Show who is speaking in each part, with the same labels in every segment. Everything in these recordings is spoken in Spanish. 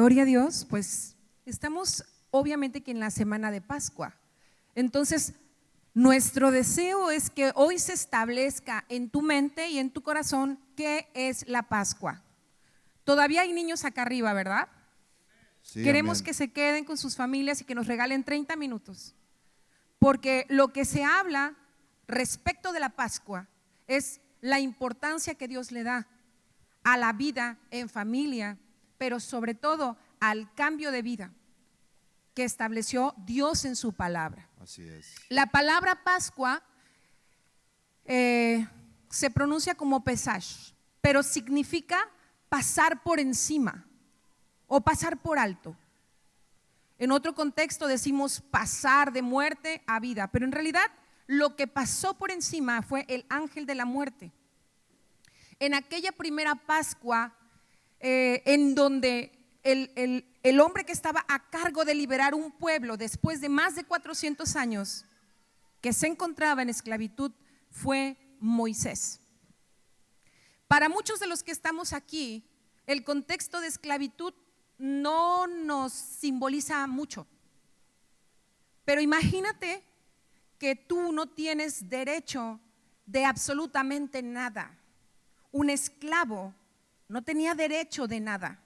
Speaker 1: Gloria a Dios, pues estamos obviamente que en la semana de Pascua. Entonces, nuestro deseo es que hoy se establezca en tu mente y en tu corazón qué es la Pascua. Todavía hay niños acá arriba, ¿verdad?
Speaker 2: Sí,
Speaker 1: Queremos
Speaker 2: amén.
Speaker 1: que se queden con sus familias y que nos regalen 30 minutos. Porque lo que se habla respecto de la Pascua es la importancia que Dios le da a la vida en familia, pero sobre todo al cambio de vida que estableció Dios en su palabra.
Speaker 2: Así es.
Speaker 1: La palabra Pascua se pronuncia como Pesach, pero significa pasar por encima o pasar por alto. En otro contexto decimos pasar de muerte a vida, pero en realidad lo que pasó por encima fue el ángel de la muerte. En aquella primera Pascua, en donde el hombre que estaba a cargo de liberar un pueblo después de más de 400 años que se encontraba en esclavitud fue Moisés. Para muchos de los que estamos aquí, el contexto de esclavitud no nos simboliza mucho. Pero imagínate que tú no tienes derecho de absolutamente nada. Un esclavo no tenía derecho de nada.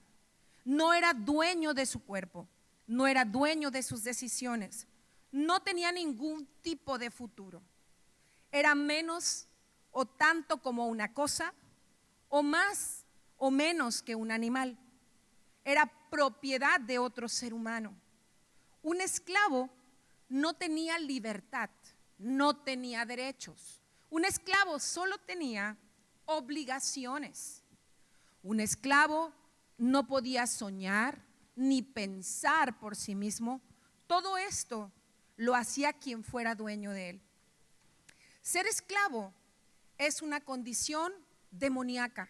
Speaker 1: No era dueño de su cuerpo, no era dueño de sus decisiones, no tenía ningún tipo de futuro. Era menos o tanto como una cosa, o más o menos que un animal. Era propiedad de otro ser humano. Un esclavo no tenía libertad, no tenía derechos. Un esclavo solo tenía obligaciones. Un esclavo no podía soñar ni pensar por sí mismo. Todo esto lo hacía quien fuera dueño de él. Ser esclavo es una condición demoníaca.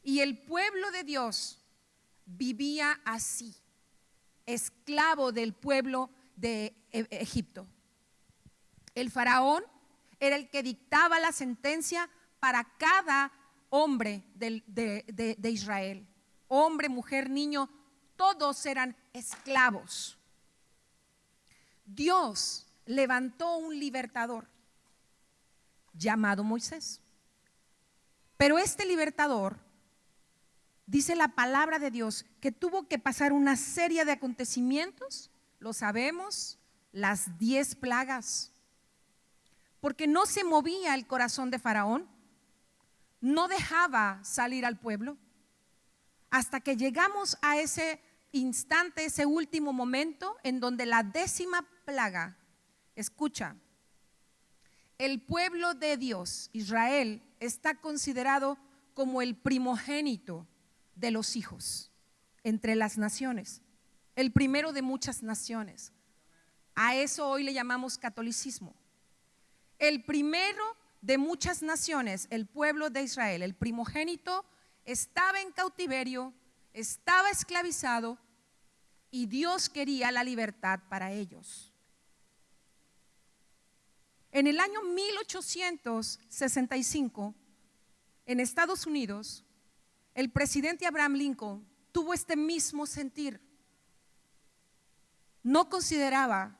Speaker 1: Y el pueblo de Dios vivía así, esclavo del pueblo de Egipto. El faraón era el que dictaba la sentencia para cada hombre de Israel. Hombre, mujer, niño, todos eran esclavos. Dios levantó un libertador llamado Moisés. Pero este libertador, dice la palabra de Dios, que tuvo que pasar una serie de acontecimientos, lo sabemos, las 10 plagas, porque no se movía el corazón de Faraón, no dejaba salir al pueblo, hasta que llegamos a ese instante, ese último momento en donde la 10ª plaga, escucha, el pueblo de Dios, Israel, está considerado como el primogénito de los hijos entre las naciones, el primero de muchas naciones. A eso hoy le llamamos catolicismo. El primero de muchas naciones, el pueblo de Israel, el primogénito, estaba en cautiverio, estaba esclavizado y Dios quería la libertad para ellos. En el año 1865, en Estados Unidos, el presidente Abraham Lincoln tuvo este mismo sentir. No consideraba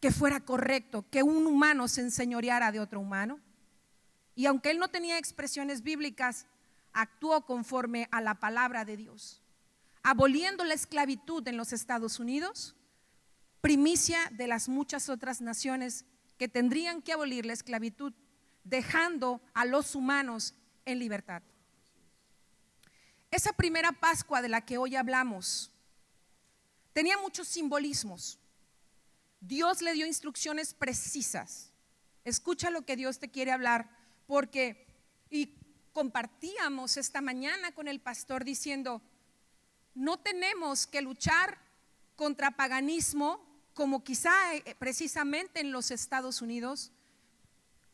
Speaker 1: que fuera correcto que un humano se enseñoreara de otro humano. Y aunque él no tenía expresiones bíblicas, actuó conforme a la palabra de Dios, aboliendo la esclavitud en los Estados Unidos, primicia de las muchas otras naciones que tendrían que abolir la esclavitud, dejando a los humanos en libertad. Esa primera Pascua de la que hoy hablamos tenía muchos simbolismos. Dios le dio instrucciones precisas. Escucha lo que Dios te quiere hablar, porque y compartíamos esta mañana con el pastor diciendo, no tenemos que luchar contra paganismo como quizá precisamente en los Estados Unidos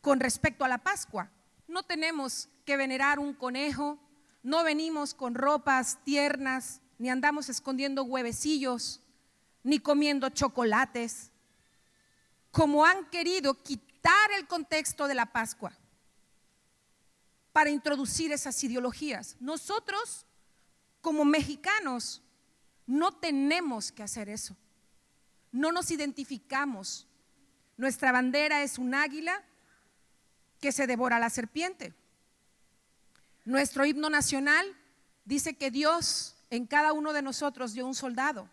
Speaker 1: con respecto a la Pascua. No tenemos que venerar un conejo, no venimos con ropas tiernas, ni andamos escondiendo huevecillos, ni comiendo chocolates, como han querido quitar el contexto de la Pascua para introducir esas ideologías. Nosotros Como mexicanos, no tenemos que hacer eso. No nos identificamos. Nuestra bandera es un águila que se devora a la serpiente. Nuestro himno nacional dice que Dios en cada uno de nosotros dio un soldado.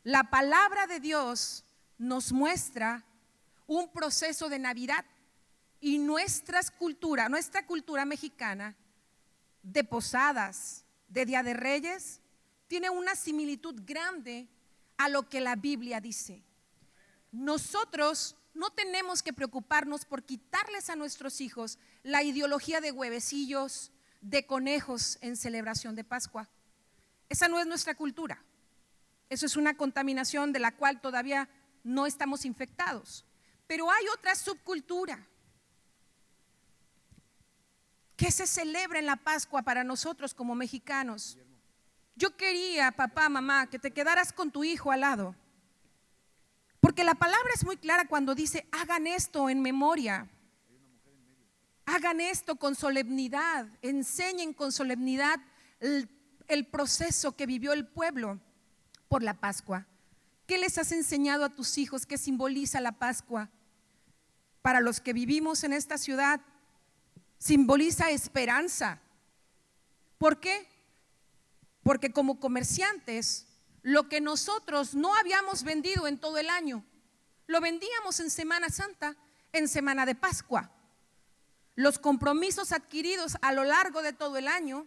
Speaker 1: La palabra de Dios nos muestra un proceso de Navidad y nuestra cultura mexicana de posadas, de Día de Reyes, tiene una similitud grande a lo que la Biblia dice. Nosotros no tenemos que preocuparnos por quitarles a nuestros hijos la ideología de huevecillos, de conejos en celebración de Pascua. Esa no es nuestra cultura. Eso es una contaminación de la cual todavía no estamos infectados. Pero hay otra subcultura que se celebra en la Pascua para nosotros como mexicanos. Yo quería, papá, mamá, que te quedaras con tu hijo al lado, porque la palabra es muy clara cuando dice: hagan esto en memoria, hagan esto con solemnidad, enseñen con solemnidad el proceso que vivió el pueblo por la Pascua. ¿Qué les has enseñado a tus hijos? ¿Qué simboliza la Pascua? Para los que vivimos en esta ciudad, simboliza esperanza. ¿Por qué? Porque como comerciantes, lo que nosotros no habíamos vendido en todo el año, lo vendíamos en Semana Santa, en Semana de Pascua. Los compromisos adquiridos a lo largo de todo el año,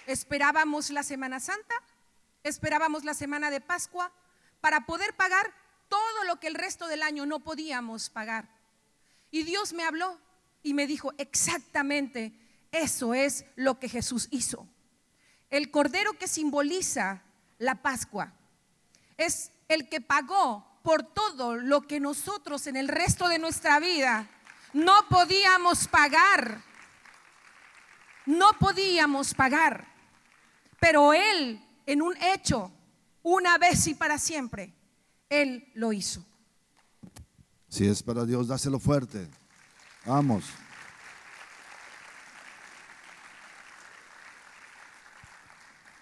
Speaker 1: esperábamos la Semana Santa, esperábamos la Semana de Pascua para poder pagar todo lo que el resto del año no podíamos pagar. Y Dios me habló y me dijo: exactamente eso es lo que Jesús hizo. El cordero que simboliza la Pascua es el que pagó por todo lo que nosotros en el resto de nuestra vida no podíamos pagar. No podíamos pagar. Pero Él, en un hecho, una vez y para siempre, Él lo hizo.
Speaker 2: Si es para Dios, dáselo fuerte. Vamos.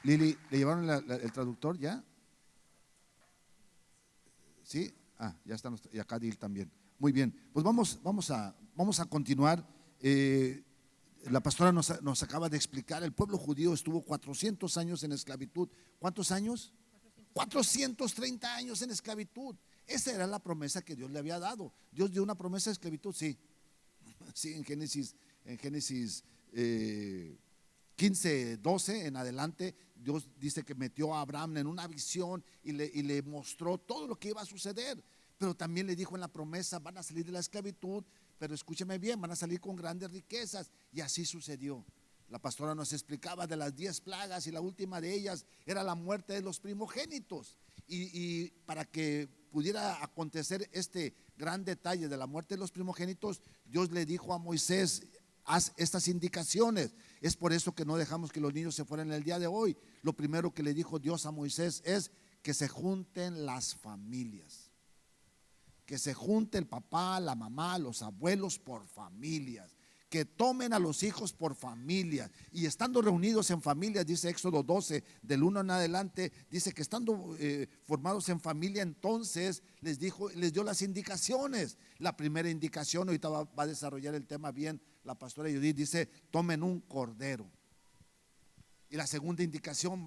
Speaker 2: Lili, ¿le llevaron el traductor ya? ¿Sí? Ya está. Y acá Dil también. Muy bien. Pues vamos a continuar. La pastora nos acaba de explicar. El pueblo judío estuvo 400 años en esclavitud. ¿Cuántos años? 430 años en esclavitud. Esa era la promesa que Dios le había dado. Dios dio una promesa de esclavitud, sí. Sí, en Génesis 15, 12 en adelante, Dios dice que metió a Abraham en una visión y le mostró todo lo que iba a suceder. Pero también le dijo en la promesa: van a salir de la esclavitud, pero escúcheme bien, van a salir con grandes riquezas. Y así sucedió. La pastora nos explicaba de las 10 plagas y la última de ellas era la muerte de los primogénitos. Y para que pudiera acontecer este gran detalle de la muerte de los primogénitos, Dios le dijo a Moisés: haz estas indicaciones. Es por eso que no dejamos que los niños se fueran el día de hoy. Lo primero que le dijo Dios a Moisés es que se junten las familias, que se junte el papá, la mamá, los abuelos por familias, que tomen a los hijos por familias, y estando reunidos en familias, dice Éxodo 12 del 1 en adelante, dice que estando formados en familia, entonces les dio las indicaciones. La primera indicación, ahorita va a desarrollar el tema bien la pastora Judith, dice: tomen un cordero. Y la segunda indicación,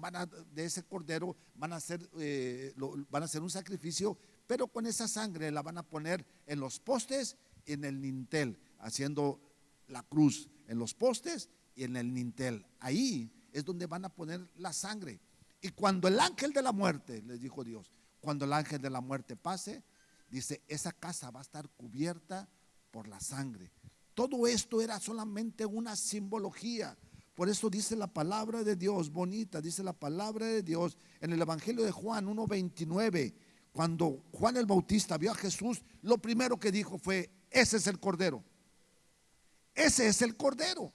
Speaker 2: de ese cordero van a hacer un sacrificio, pero con esa sangre la van a poner en los postes y en el dintel, haciendo la cruz en los postes y en el dintel. Ahí es donde van a poner la sangre. Y cuando el ángel de la muerte, les dijo Dios, cuando el ángel de la muerte pase, dice: esa casa va a estar cubierta por la sangre. Todo esto era solamente una simbología. Por eso dice la palabra de Dios, bonita, dice la palabra de Dios en el Evangelio de Juan 1:29. Cuando Juan el Bautista vio a Jesús, lo primero que dijo fue: ese es el cordero. Ese es el cordero.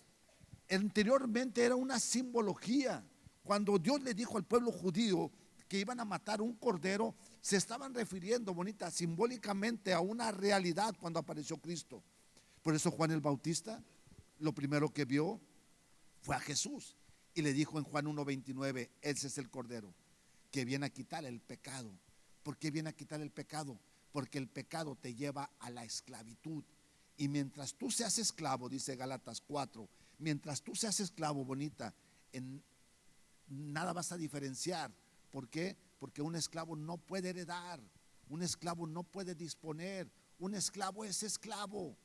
Speaker 2: Anteriormente era una simbología. Cuando Dios le dijo al pueblo judío que iban a matar un cordero, se estaban refiriendo, bonita, simbólicamente a una realidad cuando apareció Cristo. Por eso Juan el Bautista lo primero que vio fue a Jesús. Y le dijo en Juan 1:29, ese es el Cordero que viene a quitar el pecado. ¿Por qué viene a quitar el pecado? Porque el pecado te lleva a la esclavitud. Y mientras tú seas esclavo, dice Gálatas 4, mientras tú seas esclavo, bonita, en nada vas a diferenciar. ¿Por qué? Porque un esclavo no puede heredar, un esclavo no puede disponer. Un esclavo es esclavo.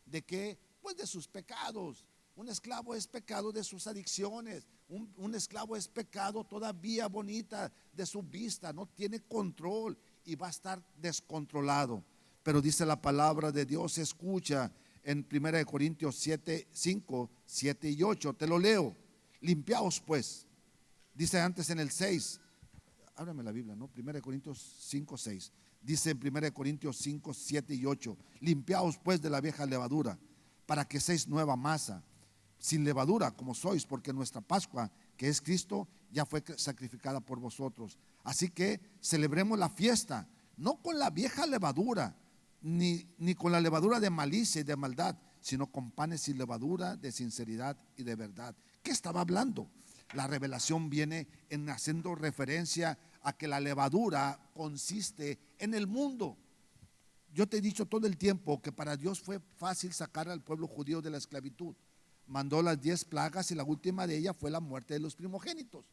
Speaker 2: ¿De qué? Pues de sus pecados. Un esclavo es pecado de sus adicciones. Un esclavo es pecado todavía, bonita, de su vista. No tiene control y va a estar descontrolado. Pero dice la palabra de Dios, escucha en 1 Corintios 7, 5, 7 y 8. Te lo leo. Limpiaos pues. Dice antes en el 6. Ábrame la Biblia, ¿no? 1 Corintios 5, 6. Dice en 1 Corintios 5, 7 y 8. Limpiaos pues de la vieja levadura, para que seáis nueva masa, sin levadura como sois, porque nuestra Pascua, que es Cristo, ya fue sacrificada por vosotros. Así que celebremos la fiesta, no con la vieja levadura, ni con la levadura de malicia y de maldad, sino con panes sin levadura, de sinceridad y de verdad. ¿Qué estaba hablando? La revelación viene en haciendo referencia a que la levadura consiste en el mundo. Yo te he dicho todo el tiempo que para Dios fue fácil sacar al pueblo judío de la esclavitud. Mandó las 10 plagas y la última de ellas fue la muerte de los primogénitos.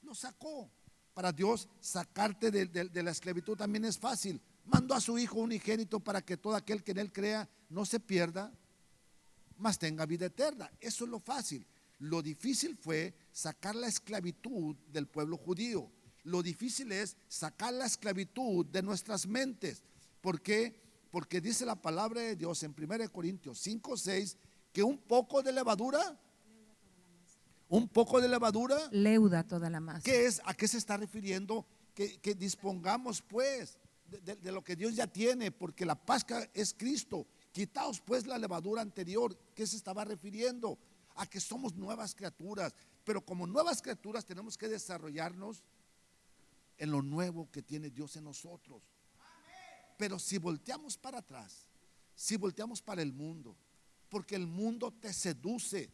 Speaker 2: Lo sacó. Para Dios sacarte de la esclavitud también es fácil. Mandó a su Hijo unigénito para que todo aquel que en Él crea no se pierda, mas tenga vida eterna. Eso es lo fácil. Lo difícil fue sacar la esclavitud del pueblo judío. Lo difícil es sacar la esclavitud de nuestras mentes. ¿Por qué? Porque dice la palabra de Dios en 1 Corintios 5, 6 que un poco de levadura
Speaker 1: leuda toda la masa.
Speaker 2: ¿Qué es? ¿A qué se está refiriendo? Que dispongamos pues de lo que Dios ya tiene, porque la Pascua es Cristo. Quitaos pues la levadura anterior. ¿Qué se estaba refiriendo? A que somos nuevas criaturas, pero como nuevas criaturas tenemos que desarrollarnos en lo nuevo que tiene Dios en nosotros. Pero si volteamos para atrás, si volteamos para el mundo, porque el mundo te seduce.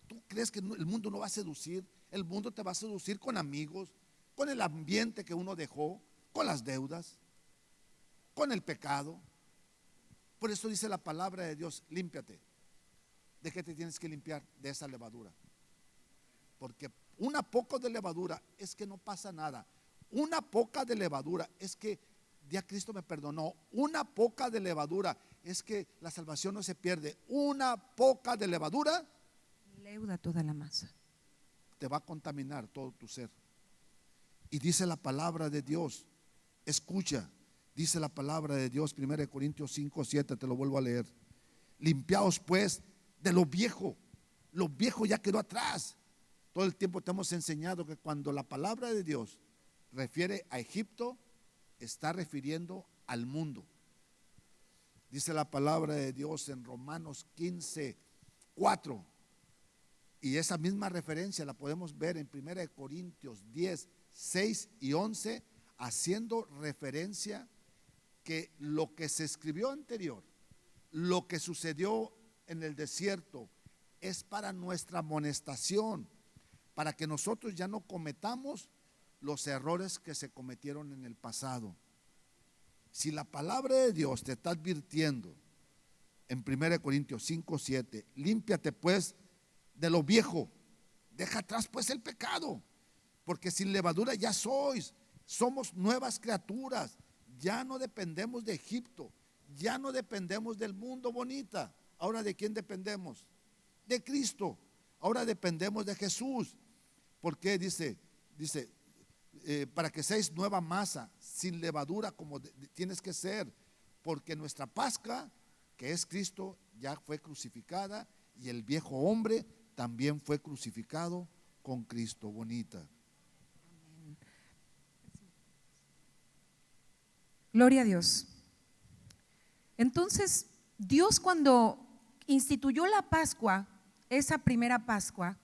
Speaker 2: ¿Tú crees que el mundo no va a seducir? El mundo te va a seducir con amigos, con el ambiente que uno dejó, con las deudas, con el pecado. Por eso dice la palabra de Dios, límpiate. ¿De qué te tienes que limpiar? De esa levadura. Porque una poca de levadura es que no pasa nada. Una poca de levadura es que ya Cristo me perdonó. Una poca de levadura es que la salvación no se pierde. Una poca de levadura
Speaker 1: leuda toda la masa.
Speaker 2: Te va a contaminar todo tu ser. Y dice la palabra de Dios, escucha, dice la palabra de Dios, 1 Corintios 5, 7, te lo vuelvo a leer. Limpiaos pues de lo viejo ya quedó atrás. Todo el tiempo te hemos enseñado que cuando la palabra de Dios refiere a Egipto, está refiriendo al mundo. Dice la palabra de Dios en Romanos 15, 4. Y esa misma referencia la podemos ver en 1 Corintios 10, 6 y 11, haciendo referencia que lo que se escribió anterior, lo que sucedió en el desierto, es para nuestra amonestación, para que nosotros ya no cometamos los errores que se cometieron en el pasado. Si la palabra de Dios te está advirtiendo en 1 Corintios 5, 7, límpiate pues de lo viejo, deja atrás pues el pecado, porque sin levadura ya somos nuevas criaturas, ya no dependemos de Egipto, ya no dependemos del mundo, bonita. Ahora, ¿de quién dependemos? De Cristo. Ahora dependemos de Jesús. ¿Por qué? Dice, para que seáis nueva masa, sin levadura como tienes que ser, porque nuestra Pascua, que es Cristo, ya fue crucificada, y el viejo hombre también fue crucificado con Cristo, bonita.
Speaker 1: Gloria a Dios. Entonces, Dios cuando instituyó la Pascua, esa primera Pascua,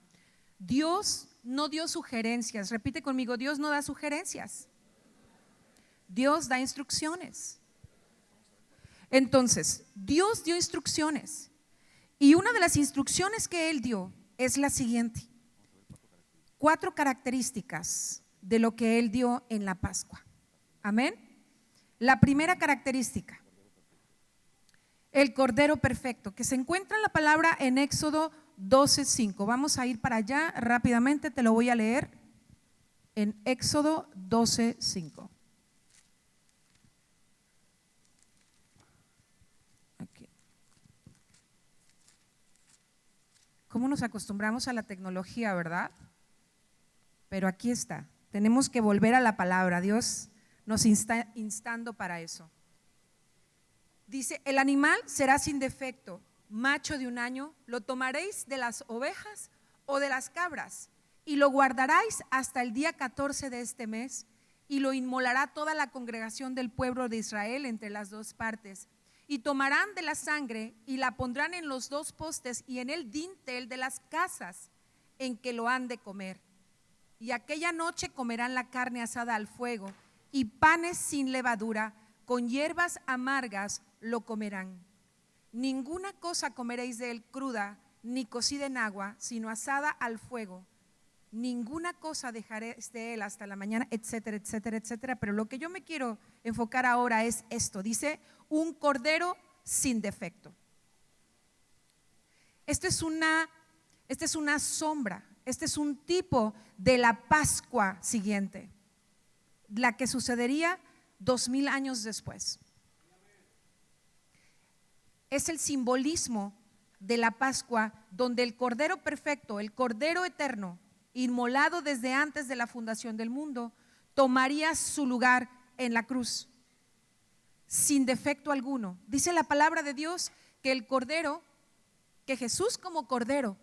Speaker 1: Dios no dio sugerencias. Repite conmigo, Dios no da sugerencias. Dios da instrucciones. Entonces, Dios dio instrucciones. Y una de las instrucciones que Él dio es la siguiente: 4 características de lo que Él dio en la Pascua. Amén. La primera característica, el Cordero Perfecto, que se encuentra en la palabra en Éxodo 12:5. Vamos a ir para allá rápidamente, te lo voy a leer en Éxodo 12:5. Aquí. ¿Cómo nos acostumbramos a la tecnología, verdad? Pero aquí está, tenemos que volver a la palabra. Dios nos está instando para eso. Dice: el animal será sin defecto, macho de 1 año, lo tomaréis de las ovejas o de las cabras y lo guardaréis hasta el día 14 de este mes, y lo inmolará toda la congregación del pueblo de Israel entre las 2 partes. Y tomarán de la sangre y la pondrán en los 2 postes y en el dintel de las casas en que lo han de comer. Y aquella noche comerán la carne asada al fuego y panes sin levadura, con hierbas amargas lo comerán. Ninguna cosa comeréis de él cruda, ni cocida en agua, sino asada al fuego. Ninguna cosa dejaréis de él hasta la mañana, etcétera, etcétera, etcétera. Pero lo que yo me quiero enfocar ahora es esto. Dice: un cordero sin defecto. Esta es una sombra, este es un tipo de la Pascua siguiente, la que sucedería 2000 años después. Es el simbolismo de la Pascua, donde el Cordero Perfecto, el Cordero Eterno, inmolado desde antes de la fundación del mundo, tomaría su lugar en la cruz, sin defecto alguno. Dice la palabra de Dios que el Cordero, que Jesús como Cordero,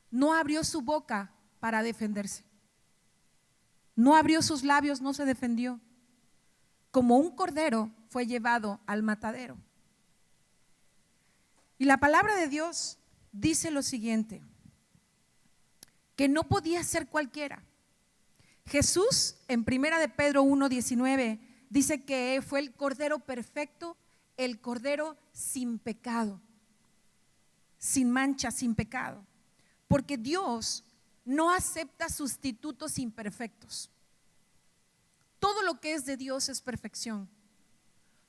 Speaker 1: no abrió su boca para defenderse, no abrió sus labios, no se defendió. Como un cordero fue llevado al matadero. Y la palabra de Dios dice lo siguiente, que no podía ser cualquiera. Jesús en 1 de Pedro 1:19 dice que fue el Cordero perfecto, el Cordero sin pecado, sin mancha, sin pecado. Porque Dios no acepta sustitutos imperfectos. Todo lo que es de Dios es perfección.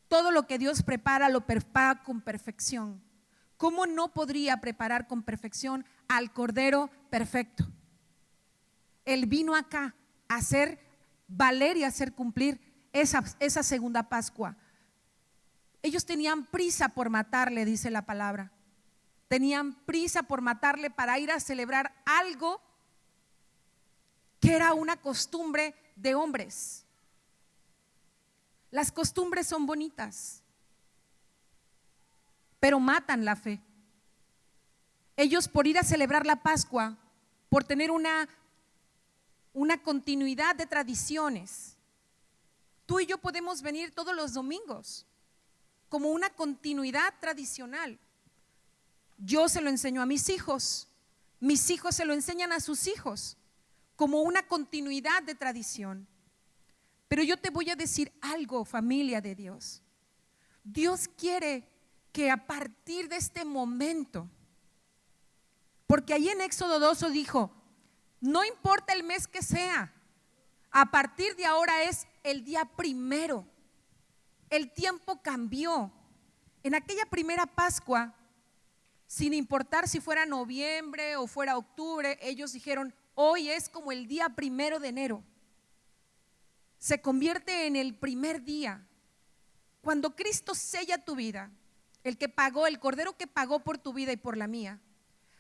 Speaker 1: Todo lo que Dios prepara lo prepara con perfección. ¿Cómo no podría preparar con perfección al Cordero perfecto? Él vino acá a hacer valer y a hacer cumplir esa segunda Pascua. Ellos tenían prisa por matarle, dice la palabra. Tenían prisa por matarle para ir a celebrar algo que era una costumbre de hombres. Las costumbres son bonitas, pero matan la fe. Ellos, por ir a celebrar la Pascua, por tener una continuidad de tradiciones, tú y yo podemos venir todos los domingos como una continuidad tradicional. Yo se lo enseño a mis hijos se lo enseñan a sus hijos como una continuidad de tradición. Pero yo te voy a decir algo, familia de Dios. Dios quiere que a partir de este momento, porque ahí en Éxodo 12 dijo: no importa el mes que sea, a partir de ahora es el día primero. El tiempo cambió. En aquella primera Pascua, sin importar si fuera noviembre o fuera octubre, ellos dijeron: hoy es como el día 1 de enero. Se convierte en el primer día. Cuando Cristo sella tu vida, el que pagó, el Cordero que pagó por tu vida y por la mía,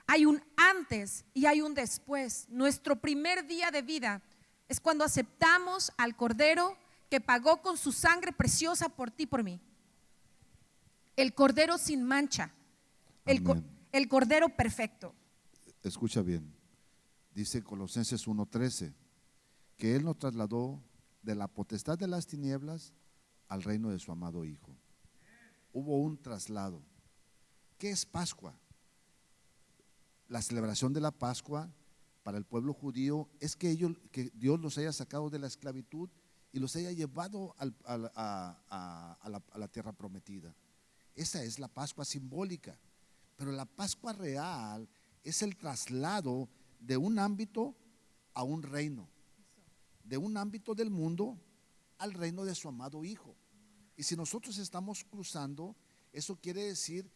Speaker 1: hay un antes y hay un después. Nuestro primer día de vida es cuando aceptamos al Cordero que pagó con su sangre preciosa por ti y por mí. El Cordero sin mancha, el Cordero perfecto.
Speaker 2: Escucha bien, dice Colosenses 1:13 que Él nos trasladó de la potestad de las tinieblas al reino de su amado Hijo. Hubo un traslado. ¿Qué es Pascua? La celebración de la Pascua para el pueblo judío es que Dios los haya sacado de la esclavitud y los haya llevado a la tierra prometida. Esa es la Pascua simbólica. Pero la Pascua real es el traslado de un ámbito a un reino, de un ámbito del mundo al reino de su amado Hijo. Y si nosotros estamos cruzando, eso quiere decir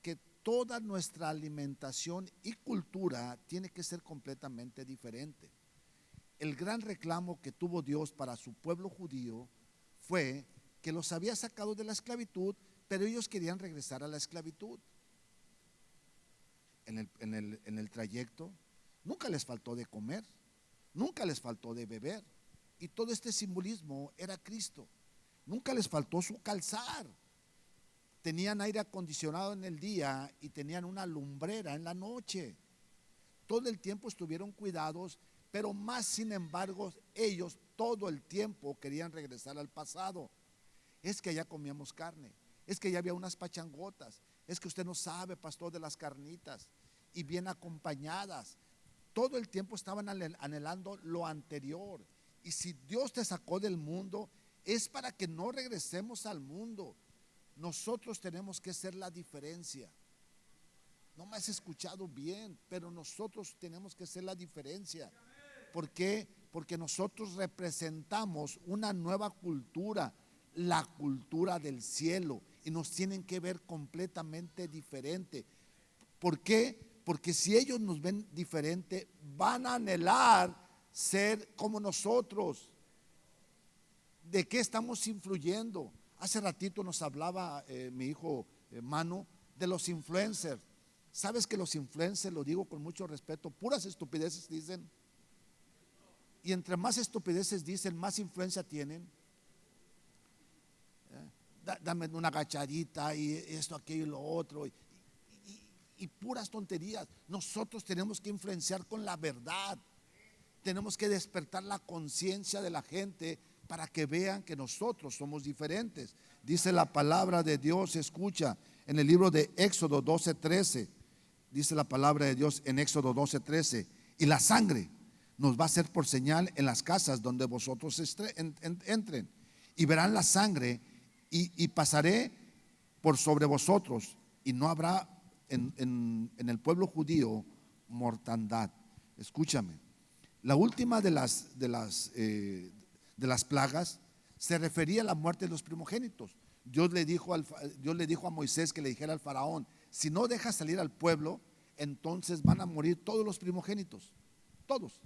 Speaker 2: que toda nuestra alimentación y cultura tiene que ser completamente diferente. El gran reclamo que tuvo Dios para su pueblo judío fue que los había sacado de la esclavitud, pero ellos querían regresar a la esclavitud. En el trayecto nunca les faltó de comer, nunca les faltó de beber, y todo este simbolismo era Cristo. Nunca les faltó su calzar. Tenían aire acondicionado en el día y tenían una lumbrera en la noche. Todo el tiempo estuvieron cuidados, pero más sin embargo ellos todo el tiempo querían regresar al pasado. Es que allá comíamos carne, es que ya había unas pachangotas, es que usted no sabe, pastor, de las carnitas, y bien acompañadas. Todo el tiempo estaban anhelando lo anterior. Y si Dios te sacó del mundo, es para que no regresemos al mundo. Nosotros tenemos que ser la diferencia. No me has escuchado bien, pero nosotros tenemos que ser la diferencia. ¿Por qué? Porque nosotros representamos una nueva cultura, la cultura del cielo, y nos tienen que ver completamente diferente. ¿Por qué? Porque si ellos nos ven diferente, van a anhelar ser como nosotros. ¿De qué estamos influyendo? Hace ratito nos hablaba mi hijo Manu de los influencers. ¿Sabes que los influencers, lo digo con mucho respeto, puras estupideces dicen? Y entre más estupideces dicen, más influencia tienen. Dame una agachadita y esto, aquello y lo otro. Y puras tonterías. Nosotros tenemos que influenciar con la verdad. Tenemos que despertar la conciencia de la gente para que vean que nosotros somos diferentes. Dice la palabra de Dios, escucha, en el libro de Éxodo 12:13. Dice la palabra de Dios en Éxodo 12:13. Y la sangre nos va a ser por señal en las casas donde vosotros entren. Y verán la sangre y pasaré por sobre vosotros. Y no habrá en el pueblo judío mortandad. Escúchame. La última de las plagas se refería a la muerte de los primogénitos. Dios le dijo a Moisés que le dijera al faraón: si no dejas salir al pueblo, entonces van a morir todos los primogénitos, todos.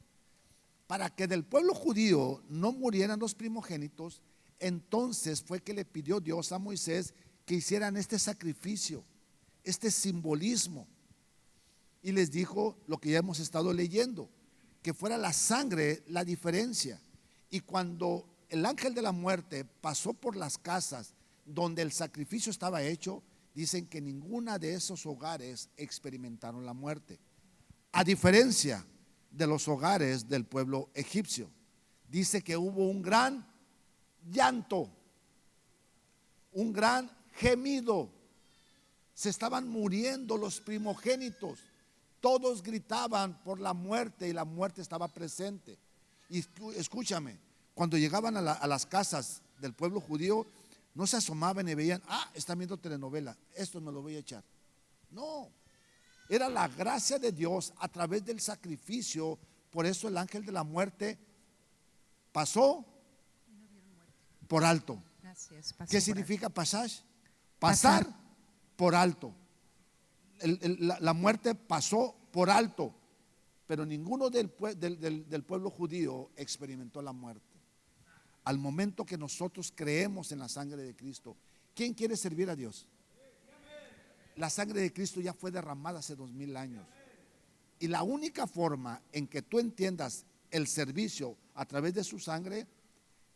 Speaker 2: Para que del pueblo judío no murieran los primogénitos, entonces fue que le pidió Dios a Moisés que hicieran este sacrificio, este simbolismo, y les dijo lo que ya hemos estado leyendo, que fuera la sangre la diferencia. Y cuando el ángel de la muerte pasó por las casas donde el sacrificio estaba hecho, dicen que ninguna de esos hogares experimentaron la muerte, a diferencia de los hogares del pueblo egipcio. Dice que hubo un gran llanto, un gran gemido. Se estaban muriendo los primogénitos. Todos gritaban por la muerte y la muerte estaba presente. Y escúchame, cuando llegaban a las casas del pueblo judío, no se asomaban y veían: están viendo telenovela, esto me lo voy a echar. No, era la gracia de Dios a través del sacrificio. Por eso el ángel de la muerte pasó por alto. ¿Qué significa pasar? Pasar por alto. La muerte pasó por alto, pero ninguno del pueblo judío experimentó la muerte. Al momento que nosotros creemos en la sangre de Cristo, ¿quién quiere servir a Dios? La sangre de Cristo ya fue derramada hace 2000 años. Y la única forma en que tú entiendas el servicio a través de su sangre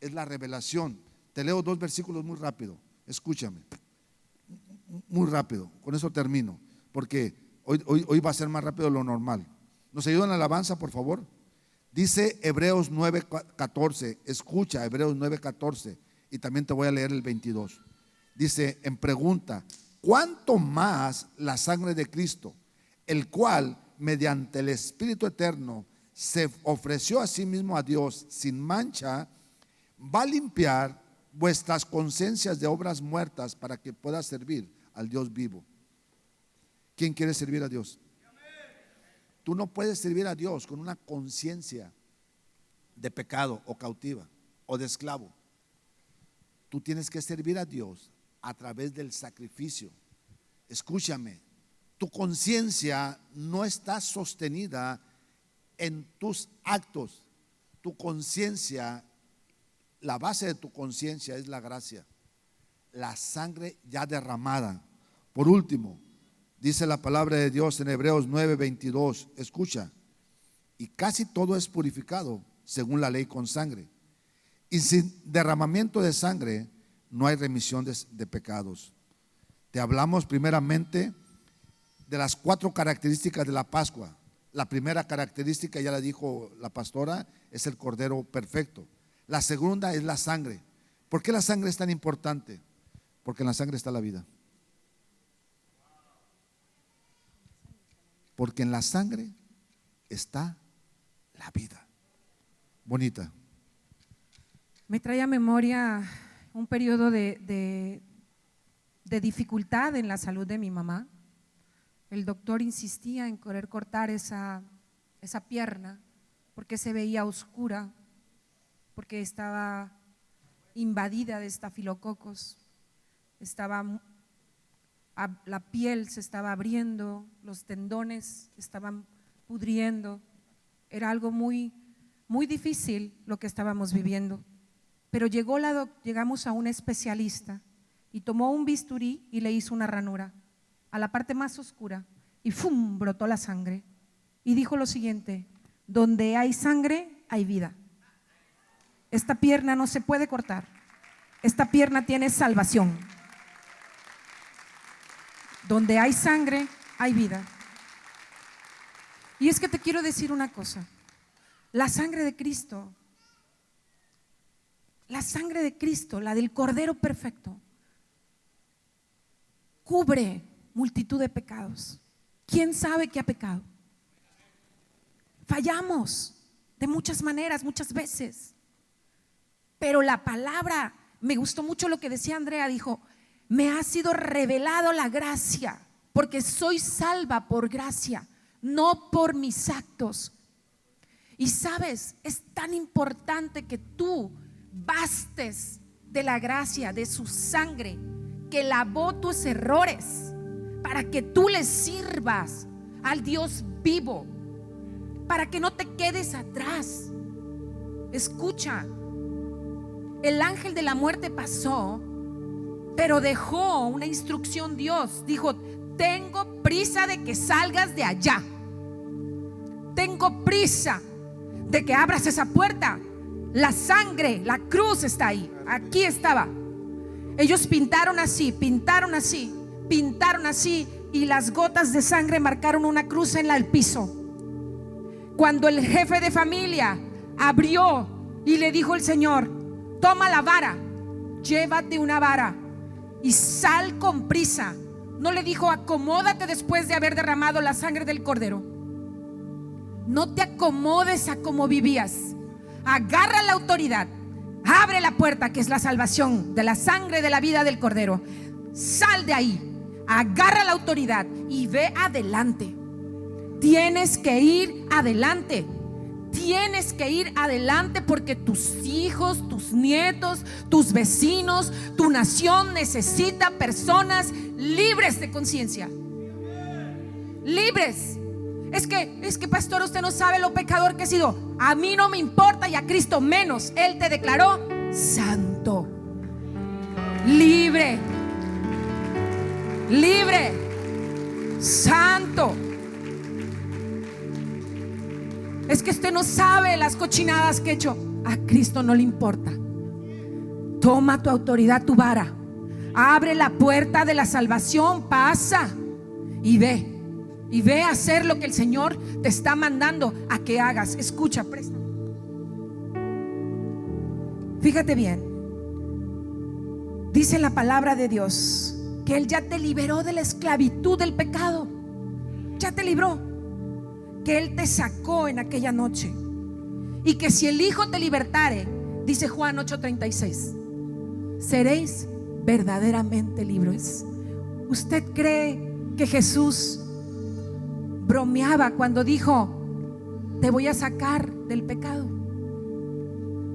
Speaker 2: es la revelación. Te leo 2 versículos muy rápido. Escúchame, muy rápido, con eso termino, porque hoy va a ser más rápido de lo normal. ¿Nos ayudan en la alabanza, por favor? Dice Hebreos 9:14. Escucha Hebreos 9:14, y también te voy a leer el 22. Dice en pregunta: ¿cuánto más la sangre de Cristo, el cual mediante el Espíritu eterno se ofreció a sí mismo a Dios sin mancha, va a limpiar vuestras conciencias de obras muertas para que pueda servir al Dios vivo? ¿Quién quiere servir a Dios? Tú no puedes servir a Dios con una conciencia de pecado o cautiva o de esclavo. Tú tienes que servir a Dios a través del sacrificio. Escúchame, tu conciencia no está sostenida en tus actos. Tu conciencia, la base de tu conciencia es la gracia, la sangre ya derramada. Por último, dice la palabra de Dios en Hebreos 9:22, escucha, y casi todo es purificado según la ley con sangre, y sin derramamiento de sangre no hay remisión de pecados. Te hablamos primeramente de las 4 características de la Pascua. La primera característica, ya la dijo la pastora, es el Cordero perfecto. La segunda es la sangre. ¿Por qué la sangre es tan importante? Porque en la sangre está la vida. Porque en la sangre está la vida. Bonita.
Speaker 1: Me trae a memoria un periodo de dificultad en la salud de mi mamá. El doctor insistía en querer cortar esa pierna porque se veía oscura, porque estaba invadida de estafilococos, la piel se estaba abriendo, los tendones estaban pudriendo. Era algo muy, muy difícil lo que estábamos viviendo. Pero llegamos a un especialista y tomó un bisturí y le hizo una ranura a la parte más oscura y ¡fum!, brotó la sangre y dijo lo siguiente: donde hay sangre hay vida. Esta pierna no se puede cortar, esta pierna tiene salvación. Donde hay sangre hay vida. Y es que te quiero decir una cosa: la sangre de Cristo, la del Cordero perfecto, cubre multitud de pecados. ¿Quién sabe qué ha pecado? Fallamos de muchas maneras, muchas veces. Pero la palabra, me gustó mucho lo que decía Andrea, dijo: me ha sido revelado la gracia, porque soy salva por gracia, no por mis actos. Y sabes, es tan importante que tú bastes de la gracia, de su sangre, que lavó tus errores, para que tú le sirvas al Dios vivo, para que no te quedes atrás. Escucha, el ángel de la muerte pasó, pero dejó una instrucción. Dios dijo: tengo prisa de que salgas de allá, tengo prisa de que abras esa puerta. La sangre, la cruz está ahí, aquí estaba. Ellos pintaron así, y las gotas de sangre marcaron una cruz en el piso. Cuando el jefe de familia abrió y le dijo el Señor: toma la vara, llévate una vara y sal con prisa. No le dijo: acomódate después de haber derramado la sangre del Cordero. No te acomodes a como vivías. Agarra la autoridad, abre la puerta, que es la salvación de la sangre de la vida del Cordero. Sal de ahí, agarra la autoridad y ve adelante. Tienes que ir adelante. Tienes que ir adelante, porque tus hijos, tus nietos, tus vecinos, tu nación necesita personas libres de conciencia. Libres. Es que pastor, usted no sabe lo pecador que he sido. A mí no me importa, y a Cristo menos. Él te declaró santo, libre, santo. Es que usted no sabe las cochinadas que he hecho. A Cristo no le importa. Toma tu autoridad, tu vara, abre la puerta de la salvación, pasa y ve a hacer lo que el Señor te está mandando a que hagas. Escucha, préstame. Fíjate bien. Dice la palabra de Dios que Él ya te liberó de la esclavitud del pecado. Ya te libró. Que Él te sacó en aquella noche, y que si el Hijo te libertare, dice Juan 8:36, seréis verdaderamente libres. ¿Usted cree que Jesús bromeaba cuando dijo: te voy a sacar del pecado?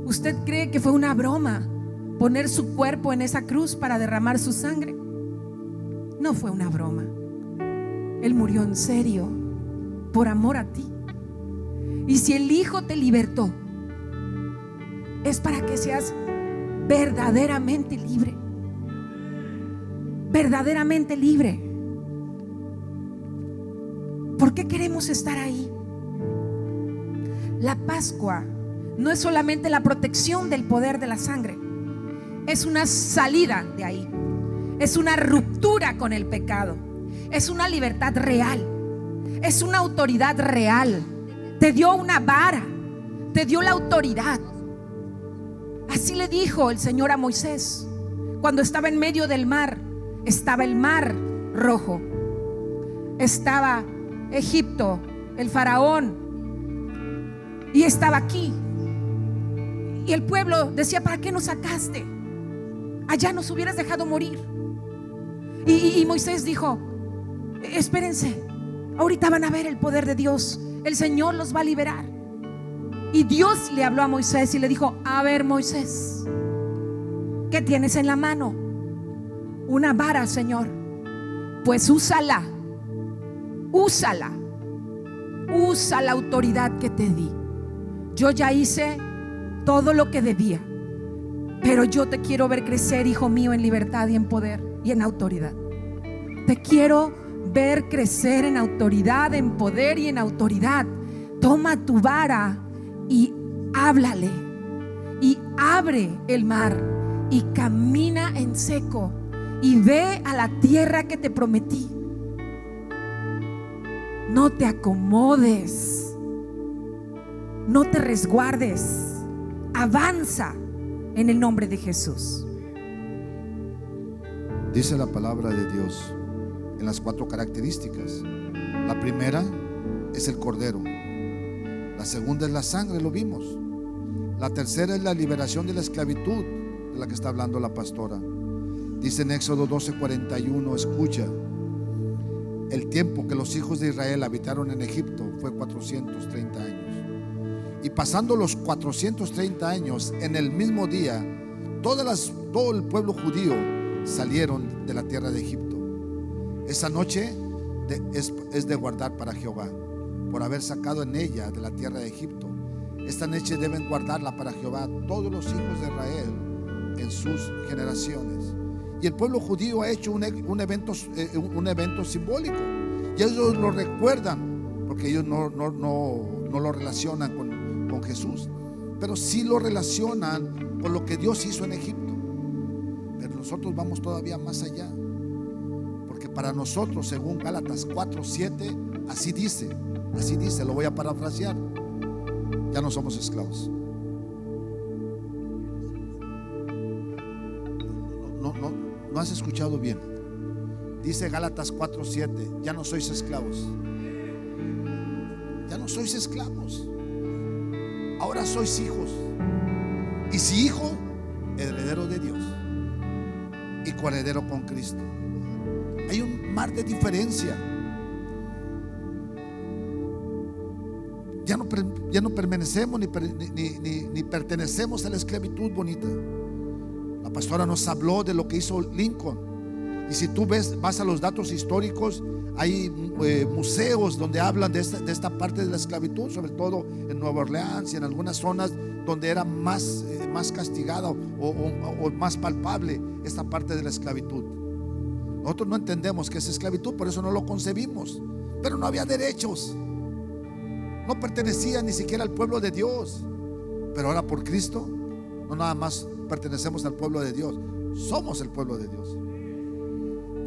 Speaker 1: ¿Usted cree que fue una broma poner su cuerpo en esa cruz para derramar su sangre? No fue una broma. Él murió en serio por amor a ti. Y si el Hijo te libertó, es para que seas verdaderamente libre. Verdaderamente libre. ¿Por qué queremos estar ahí? La Pascua no es solamente la protección del poder de la sangre, es una salida de ahí, es una ruptura con el pecado, es una libertad real, es una autoridad real. Te dio una vara, te dio la autoridad. Así le dijo el Señor a Moisés cuando estaba en medio del mar. Estaba el mar rojo, estaba Egipto, el faraón, y estaba aquí. Y el pueblo decía: ¿para qué nos sacaste? Allá nos hubieras dejado morir. Y Moisés dijo: espérense, ahorita van a ver el poder de Dios. El Señor los va a liberar. Y Dios le habló a Moisés y le dijo: a ver, Moisés, ¿qué tienes en la mano? Una vara, Señor. Pues úsala. Úsala. Usa la autoridad que te di. Yo ya hice todo lo que debía, pero yo te quiero ver crecer, hijo mío, en libertad y en poder y en autoridad. Te quiero ver crecer en autoridad, en poder y en autoridad. Toma tu vara y háblale, y abre el mar y camina en seco y ve a la tierra que te prometí. No te acomodes, no te resguardes, avanza en el nombre de Jesús.
Speaker 2: Dice la palabra de Dios en las 4 características. La primera es el cordero, la segunda es la sangre, lo vimos. La tercera es la liberación de la esclavitud, de la que está hablando la pastora. Dice en Éxodo 12:41, escucha: el tiempo que los hijos de Israel habitaron en Egipto fue 430 años. Y pasando los 430 años, en el mismo día, todo el pueblo judío salieron de la tierra de Egipto. Esa noche es de guardar para Jehová, por haber sacado en ella de la tierra de Egipto. Esta noche deben guardarla para Jehová todos los hijos de Israel en sus generaciones. Y el pueblo judío ha hecho un evento simbólico, y ellos lo recuerdan, porque ellos no lo relacionan con Jesús, pero sí lo relacionan con lo que Dios hizo en Egipto. Pero nosotros vamos todavía más allá, porque para nosotros, según Gálatas 4:7, así dice, lo voy a parafrasear: ya no somos esclavos. No has escuchado bien. Dice Gálatas 4:7: ya no sois esclavos. Ya no sois esclavos. Ahora sois hijos. Y si hijo, heredero de Dios y coheredero con Cristo. Hay un mar de diferencia. Ya no permanecemos ni pertenecemos a la esclavitud bonita. La pastora nos habló de lo que hizo Lincoln. Y si tú vas a los datos históricos, hay museos donde hablan de esta parte de la esclavitud, sobre todo en Nueva Orleans y en algunas zonas donde era más castigada o más palpable esta parte de la esclavitud. Nosotros no entendemos qué es esclavitud, por eso no lo concebimos. Pero no había derechos, no pertenecía ni siquiera al pueblo de Dios. Pero ahora por Cristo, no nada más pertenecemos al pueblo de Dios, somos el pueblo de Dios,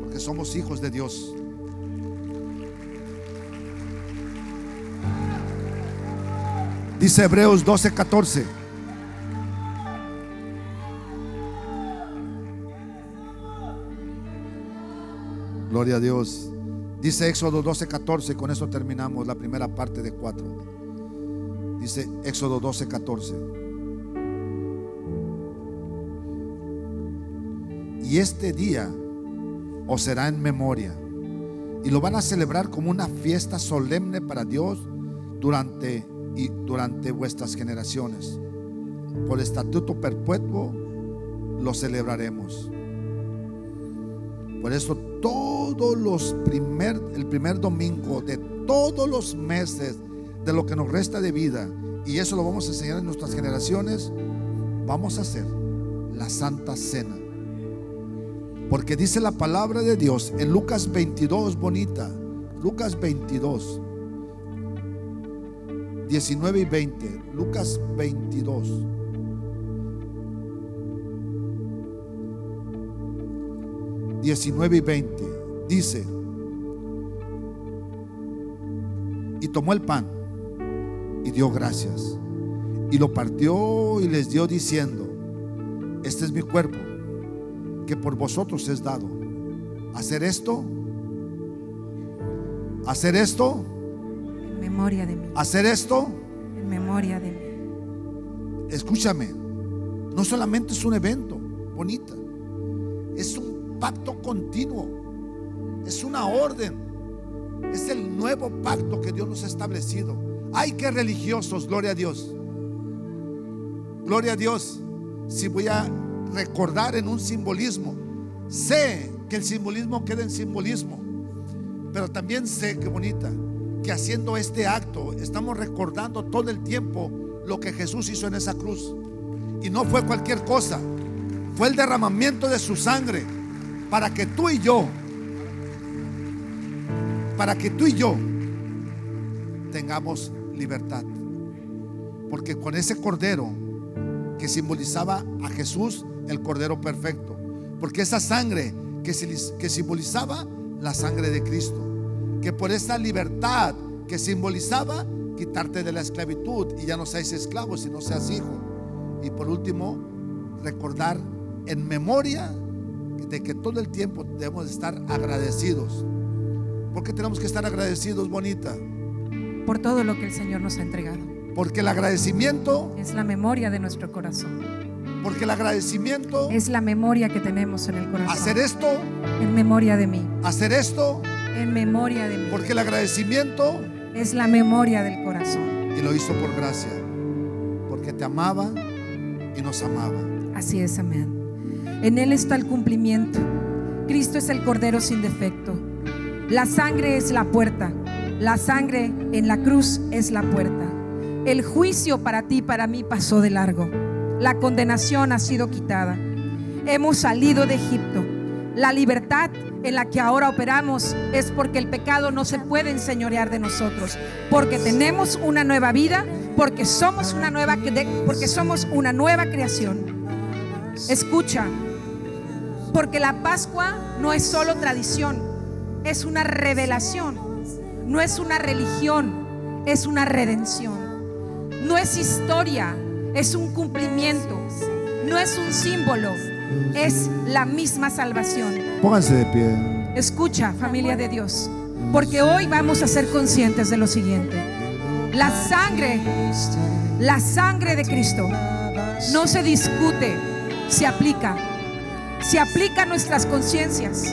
Speaker 2: porque somos hijos de Dios. Dice Hebreos 12:14. Gloria a Dios. Dice Éxodo 12:14. Con eso terminamos la primera parte de 4. Dice Éxodo 12:14: y este día os será en memoria, y lo van a celebrar como una fiesta solemne para Dios durante vuestras generaciones. por estatuto perpetuo lo celebraremos. Por eso el primer domingo de todos los meses de lo que nos resta de vida, y eso lo vamos a enseñar en nuestras generaciones, vamos a hacer la Santa Cena. Porque dice la palabra de Dios en Lucas 22, bonita, Lucas 22, 19 y 20, Lucas 22. ...19 y 20... dice: y tomó el pan y dio gracias y lo partió y les dio diciendo: este es mi cuerpo, que por vosotros es dado. Hacer esto
Speaker 1: En memoria de mí.
Speaker 2: hacer esto.
Speaker 1: En memoria de mí.
Speaker 2: Escúchame, no solamente es un evento bonita, es un pacto continuo, es una orden, es el nuevo pacto que Dios nos ha establecido. Ay, qué religiosos, gloria a Dios, gloria a Dios. Si voy a recordar en un simbolismo, sé que el simbolismo queda en simbolismo, pero también sé, qué bonita, que haciendo este acto estamos recordando todo el tiempo lo que Jesús hizo en esa cruz. Y no fue cualquier cosa, fue el derramamiento de su sangre para que tú y yo tengamos libertad. Porque con ese cordero que simbolizaba a Jesús, el cordero perfecto, porque esa sangre que simbolizaba la sangre de Cristo, que por esa libertad que simbolizaba quitarte de la esclavitud y ya no seas esclavo, sino seas hijo. Y por último, recordar en memoria de que todo el tiempo debemos estar agradecidos. ¿Por qué tenemos que estar agradecidos, bonita?
Speaker 1: Por todo lo que el Señor nos ha entregado.
Speaker 2: Porque el agradecimiento
Speaker 1: Es la memoria de nuestro corazón.
Speaker 2: Porque el agradecimiento
Speaker 1: Es la memoria que tenemos en el corazón.
Speaker 2: hacer esto,
Speaker 1: En memoria de mí.
Speaker 2: hacer esto,
Speaker 1: En memoria de mí.
Speaker 2: porque el agradecimiento,
Speaker 1: Es la memoria del corazón.
Speaker 2: y lo hizo por gracia, porque te amaba y nos amaba.
Speaker 1: Así es, amén. En Él está el cumplimiento. Cristo es el Cordero sin defecto. La sangre es la puerta. La sangre en la cruz es la puerta. El juicio para ti y para mí pasó de largo. La condenación ha sido quitada. Hemos salido de Egipto. La libertad en la que ahora operamos es porque el pecado no se puede enseñorear de nosotros, porque tenemos una nueva vida, porque somos una nueva creación. Escucha, porque la Pascua no es solo tradición, es una revelación, no es una religión, es una redención. No es historia, es un cumplimiento. No es un símbolo, es la misma salvación.
Speaker 2: Pónganse de pie.
Speaker 1: Escucha, familia de Dios, porque hoy vamos a ser conscientes de lo siguiente: la sangre de Cristo no se discute, se aplica a nuestras conciencias,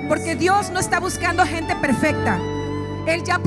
Speaker 1: porque Dios no está buscando gente perfecta. Él ya proveyó